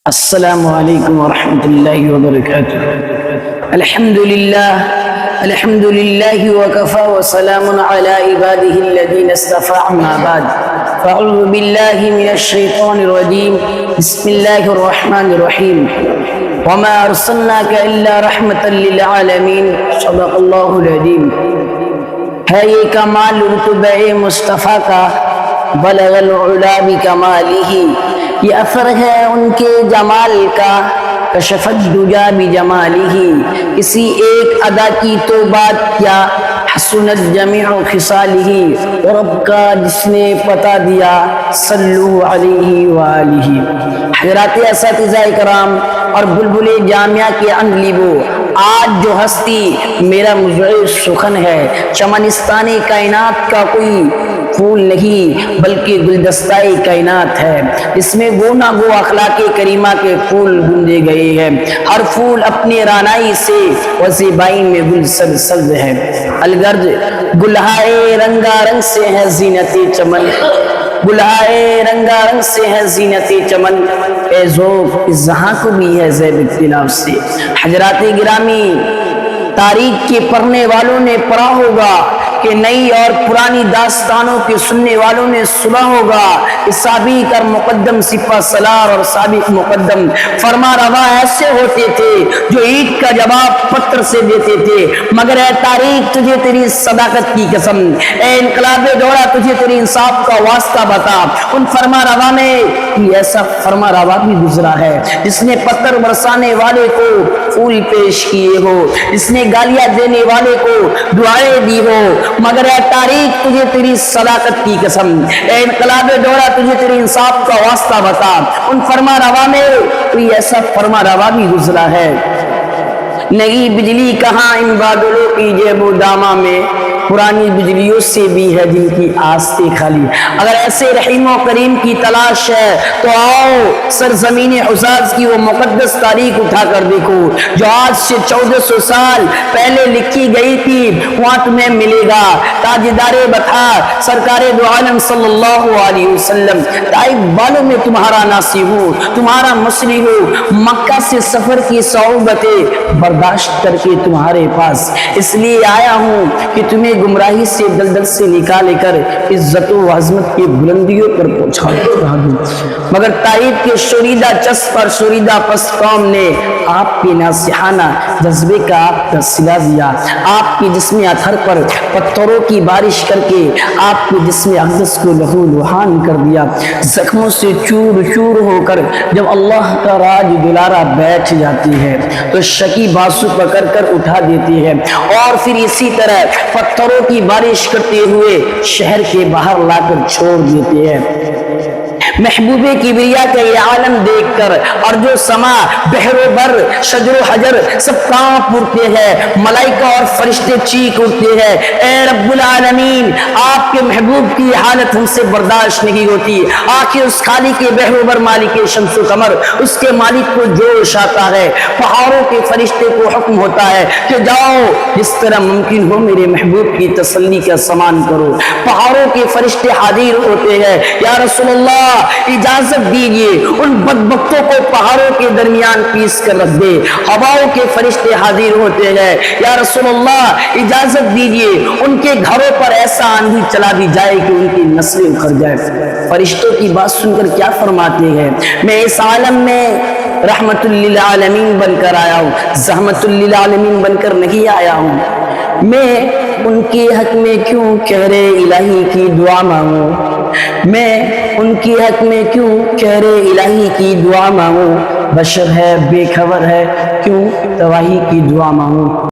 السلام علیکم ورحمۃ اللہ وبرکاتہ۔ الحمد للہ وکفى وسلام علی عباده الذین اصطفى، اما بعد فاعوذ باللہ من الشیطان الرجیم، بسم اللہ الرحمن الرحیم۔ وما ارسلناک الا رحمۃ للعالمین، صدق اللہ العظیم۔ ہے یہ کمال رتبہ مصطفیٰ کا، بلغ العلا بکمالہ، یہ اثر ہے ان کے جمال کا، کشف الدجا بجمالہ، کسی ایک ادا کی تو بات کیا، حسنت جمیع خصالہ، رب کا جس نے پتا دیا، صلو علیہ وآلہ۔ حضرات اساتذہ کرام اور بلبل جامعہ کے انگلیبو، آج جو ہستی میرا مزعج سخن ہے، چمنستان کائنات کا کوئی پھول نہیں بلکہ گلدستہ کائنات ہے، اس میں گو نہ گو اخلاق کریمہ کے پھول گندے گئے ہیں، ہر پھول اپنے رانائی سے وزیبائی میں گل سبز ہے، الگرد گلہائے رنگا رنگ سے ہے زینت چمن، گلہائے رنگا رنگ سے ہے زینت چمن، اے ذوق ازہاں کو بھی ہے زیب اختلاف سے۔ حضرات گرامی، تاریخ کے پڑھنے والوں نے پڑھا ہوگا کہ نئی اور پرانی داستانوں کے سننے والوں نے سنا ہوگا کہ سابق اور مقدم سپہ سالار اور سابق مقدم فرما روا ایسے ہوتے تھے جو عید کا جواب پتر سے دیتے تھے، مگر اے تاریخ تجھے تیری صداقت کی قسم، اے انقلاب دورہ تجھے تیری انصاف کا واسطہ بتا، ان فرما روا میں کوئی ایسا فرما روا بھی گزرا ہے جس نے پتھر برسانے والے کو پھول پیش کیے ہو، جس نے گالیاں دینے والے کو دعائیں دی ہو، مگر اے تاریخ تجھے تیری صداقت کی قسم، اے انقلاب دورہ تجھے تیری انصاف کا واسطہ بتا، ان فرما روا میں کوئی ایسا فرما روا بھی گزرا ہے۔ نئی بجلی کہاں ان بادلوں کی جیب و دامہ میں، پرانی بجلیوں سے بھی ہے جن کی آستیں خالی۔ اگر ایسے رحیم و کریم کی تلاش ہے تو آؤ سرزمین حجاز کی وہ مقدس تاریخ اٹھا کر دیکھو جو آج سے 1400 سال پہلے لکھی گئی تھی، وہاں تمہیں ملے گا تاجدار بطحا سرکار دو عالم صلی اللہ علیہ وسلم طائف والوں میں تمہارا ناصر ہو، تمہارا مصری ہو، مکہ سے سفر کی صعوبتیں برداشت کر کے تمہارے پاس اس لیے آیا ہوں کہ تمہیں گمراہی سے دلدل سے نکالے کر عزت و عظمت کی بلندیوں پر پہنچا دوں، مگر طائف کے شوریدہ چسپ اور شوریدہ پس قوم نے آپ کے ناصحانہ جذبے کا آپ کا صلہ دیا، آپ کے جسم اطہر پر پتھروں کی بارش کر کے آپ کے جسم اقدس کو لہو لہان کر دیا، زخموں سے چور چور ہو کر جب اللہ کا راج دلارا بیٹھ جاتی ہے تو شکی باسو پکڑ کر اٹھا دیتی ہے، اور پھر اسی طرح پتھروں کی بارش کرتے ہوئے شہر کے باہر لا کر چھوڑ دیتے ہیں۔ محبوب کبریا کا یہ عالم دیکھ کر اور جو سما بحر و بر شجر و حجر سب کانپ اٹھتے ہیں، ملائکہ اور فرشتے چیخ اٹھتے ہیں، اے رب العالمین آپ کے محبوب کی حالت ہم سے برداشت نہیں ہوتی۔ آخر اس خالق بحر و بر مالک شمس و قمر اس کے مالک کو جوش آتا ہے، پہاڑوں کے فرشتے کو حکم ہوتا ہے کہ جاؤ جس طرح ممکن ہو میرے محبوب کی تسلی کا سامان کرو۔ پہاڑوں کے فرشتے حاضر ہوتے ہیں، یا رسول اللہ اجازت دیجئے ان بدبختوں کو پہاڑوں کے درمیان پیس کر رکھ دے۔ ہواؤں کے فرشتے حاضر ہوتے ہیں، یا رسول اللہ اجازت دیجئے ان کے گھروں پر ایسا آندھی چلا دی جائے کہ ان کی نسلیں اکھڑ جائے۔ فرشتوں کی بات سن کر کیا فرماتے ہیں؟ میں اس عالم میں رحمت للعالمین بن کر آیا ہوں، زحمت للعالمین بن کر نہیں آیا ہوں۔ میں ان کے حق میں کیوں کہہ رہے الہی کی دعا مانگوں، میں ان کے حق میں کیوں کہہ رہے الہی کی دعا مانگوں، بشر ہے بے خبر ہے کیوں تباہی کی دعا مانگوں۔